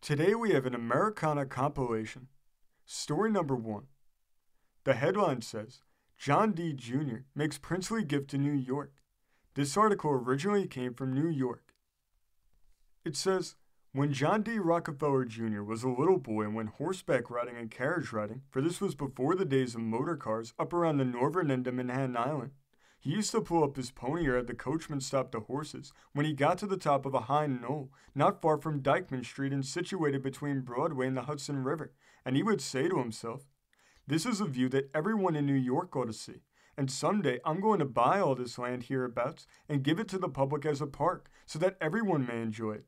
Today we have an Americana compilation. Story number 1. The headline says, John D. Jr. makes princely gift to New York. This article originally came from New York. It says, when John D. Rockefeller Jr. was a little boy and went horseback riding and carriage riding, for this was before the days of motor cars up around the northern end of Manhattan Island, he used to pull up his pony or have the coachman stop the horses when he got to the top of a high knoll not far from Dyckman Street and situated between Broadway and the Hudson River, and he would say to himself, "This is a view that everyone in New York ought to see, and someday I'm going to buy all this land hereabouts and give it to the public as a park so that everyone may enjoy it."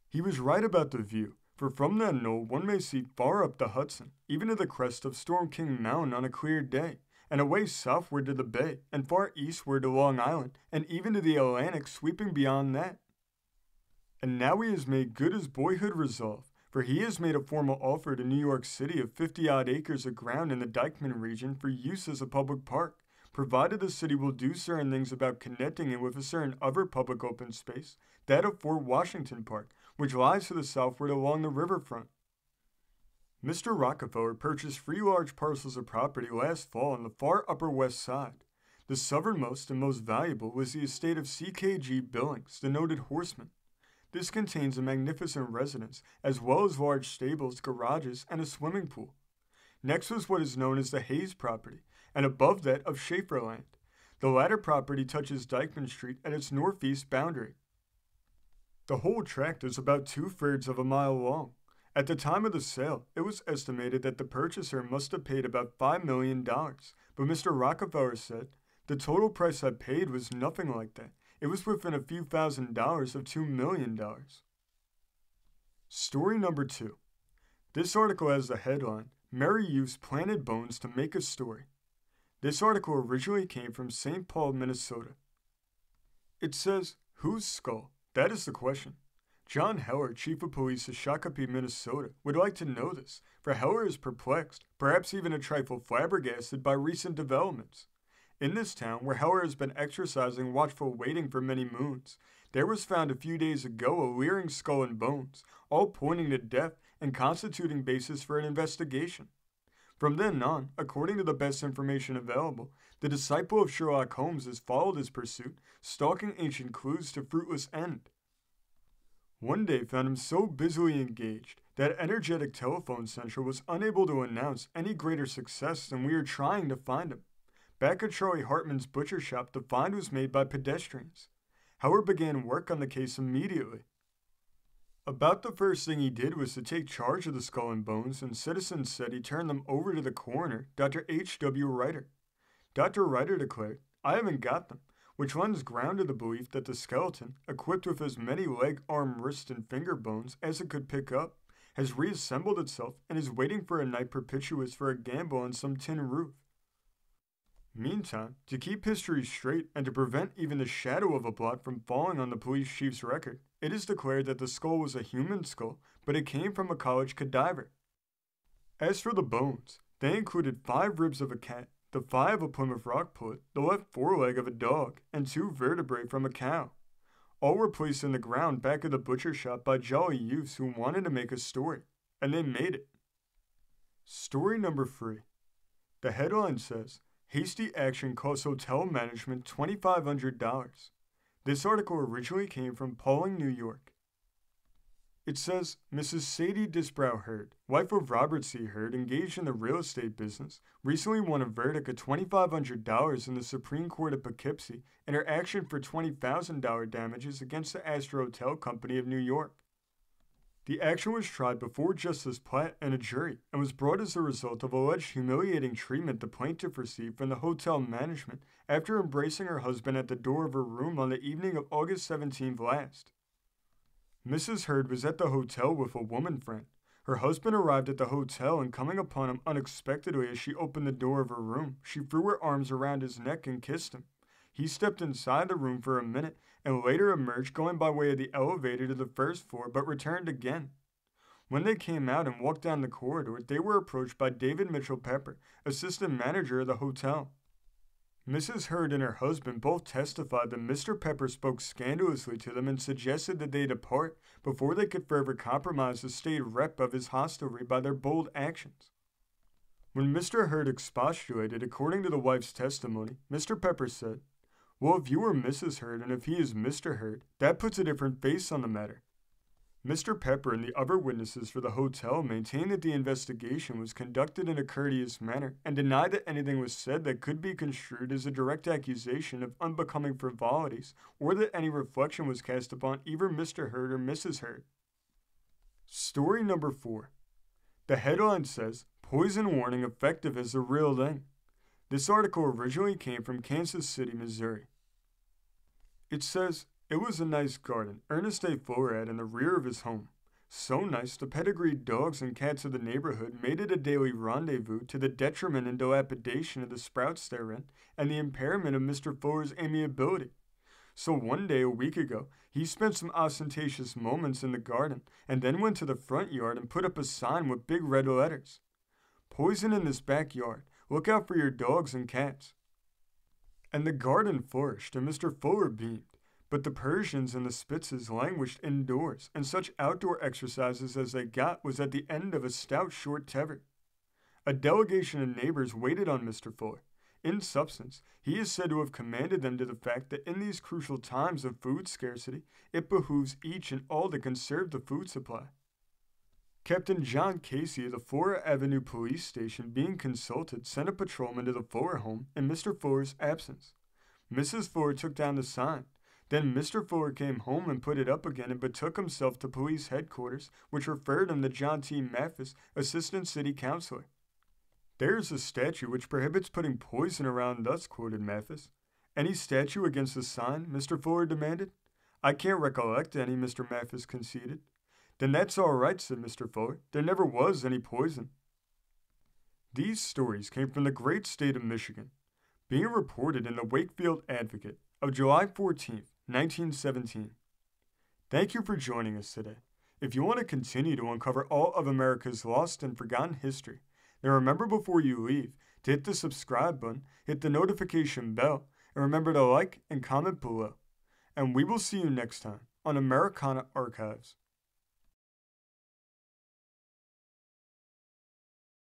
He was right about the view, for from that knoll one may see far up the Hudson, even to the crest of Storm King Mountain on a clear day, and away southward to the bay, and far eastward to Long Island, and even to the Atlantic sweeping beyond that. And now he has made good his boyhood resolve, for he has made a formal offer to New York City of 50-odd acres of ground in the Dyckman region for use as a public park, provided the city will do certain things about connecting it with a certain other public open space, that of Fort Washington Park, which lies to the southward along the riverfront. Mr. Rockefeller purchased 3 large parcels of property last fall on the far Upper West Side. The southernmost and most valuable was the estate of C.K.G. Billings, the noted horseman. This contains a magnificent residence, as well as large stables, garages, and a swimming pool. Next was what is known as the Hayes property, and above that of Schaeferland. The latter property touches Dyckman Street at its northeast boundary. The whole tract is about 2/3 of a mile long. At the time of the sale, it was estimated that the purchaser must have paid about $5 million, but Mr. Rockefeller said, "The total price I paid was nothing like that. It was within a few $1,000s of $2 million. Story number 2. This article has the headline, Merry Youths Planted Bones to Make a Story. This article originally came from St. Paul, Minnesota. It says, whose skull? That is the question. John Heller, Chief of Police of Shakopee, Minnesota, would like to know this, for Heller is perplexed, perhaps even a trifle flabbergasted by recent developments. In this town, where Heller has been exercising watchful waiting for many moons, there was found a few days ago a leering skull and bones, all pointing to death and constituting basis for an investigation. From then on, according to the best information available, the disciple of Sherlock Holmes has followed his pursuit, stalking ancient clues to fruitless end. One day found him so busily engaged that energetic telephone central was unable to announce any greater success than we are trying to find him. Back at Charlie Hartman's butcher shop, the find was made by pedestrians. Howard began work on the case immediately. About the first thing he did was to take charge of the skull and bones, and citizens said he turned them over to the coroner, Dr. H.W. Reiter. Dr. Reiter declared, "I haven't got them," which lends ground to the belief that the skeleton, equipped with as many leg, arm, wrist, and finger bones as it could pick up, has reassembled itself and is waiting for a night propitious for a gamble on some tin roof. Meantime, to keep history straight and to prevent even the shadow of a blot from falling on the police chief's record, it is declared that the skull was a human skull, but it came from a college cadaver. As for the bones, they included 5 ribs of a cat, the thigh of a Plymouth Rock poet, the left foreleg of a dog, and 2 vertebrae from a cow. All were placed in the ground back of the butcher shop by jolly youths who wanted to make a story, and they made it. Story number 3. The headline says, Hasty action costs hotel management $2,500. This article originally came from Pauling, New York. It says, Mrs. Sadie Disbrow Hurd, wife of Robert C. Hurd, engaged in the real estate business, recently won a verdict of $2,500 in the Supreme Court of Poughkeepsie in her action for $20,000 damages against the Astor Hotel Company of New York. The action was tried before Justice Platt and a jury, and was brought as a result of alleged humiliating treatment the plaintiff received from the hotel management after embracing her husband at the door of her room on the evening of August 17th last. Mrs. Hurd was at the hotel with a woman friend. Her husband arrived at the hotel, and coming upon him unexpectedly as she opened the door of her room, she threw her arms around his neck and kissed him. He stepped inside the room for a minute, and later emerged going by way of the elevator to the first floor, but returned again. When they came out and walked down the corridor, they were approached by David Mitchell Pepper, assistant manager of the hotel. Mrs. Hurd and her husband both testified that Mr. Pepper spoke scandalously to them and suggested that they depart before they could forever compromise the state rep of his hostelry by their bold actions. When Mr. Hurd expostulated, according to the wife's testimony, Mr. Pepper said, "Well, if you were Mrs. Hurd and if he is Mr. Hurd, that puts a different face on the matter." Mr. Pepper and the other witnesses for the hotel maintained that the investigation was conducted in a courteous manner and denied that anything was said that could be construed as a direct accusation of unbecoming frivolities or that any reflection was cast upon either Mr. Hurd or Mrs. Hurd. Story number 4. The headline says, "Poison warning effective as the real thing." This article originally came from Kansas City, Missouri. It says, "It was a nice garden Ernest A. Fuller had in the rear of his home. So nice, the pedigreed dogs and cats of the neighborhood made it a daily rendezvous to the detriment and dilapidation of the sprouts therein, and the impairment of Mr. Fuller's amiability. So one day a week ago, he spent some ostentatious moments in the garden, and then went to the front yard and put up a sign with big red letters. 'Poison in this backyard. Look out for your dogs and cats.' And the garden flourished, and Mr. Fuller beamed. But the Persians and the Spitzes languished indoors, and such outdoor exercises as they got was at the end of a stout short tether. A delegation of neighbors waited on Mr. Fuller. In substance, he is said to have commanded them to the fact that in these crucial times of food scarcity, it behooves each and all to conserve the food supply. Captain John Casey of the Fuller Avenue Police Station, being consulted, sent a patrolman to the Fuller home in Mr. Fuller's absence. Mrs. Fuller took down the sign. Then Mr. Fuller came home and put it up again and betook himself to police headquarters, which referred him to John T. Mathis, Assistant City Councilor. 'There is a statute which prohibits putting poison around us,' quoted Mathis. 'Any statute against the sign?' Mr. Fuller demanded. 'I can't recollect any,' Mr. Mathis conceded. 'Then that's all right,' said Mr. Fuller. 'There never was any poison.'" These stories came from the great state of Michigan, being reported in the Wakefield Advocate of July 14th, 1917. Thank you for joining us today. If you want to continue to uncover all of America's lost and forgotten history, then remember before you leave to hit the subscribe button, hit the notification bell, and remember to like and comment below. And we will see you next time on Americana Archives.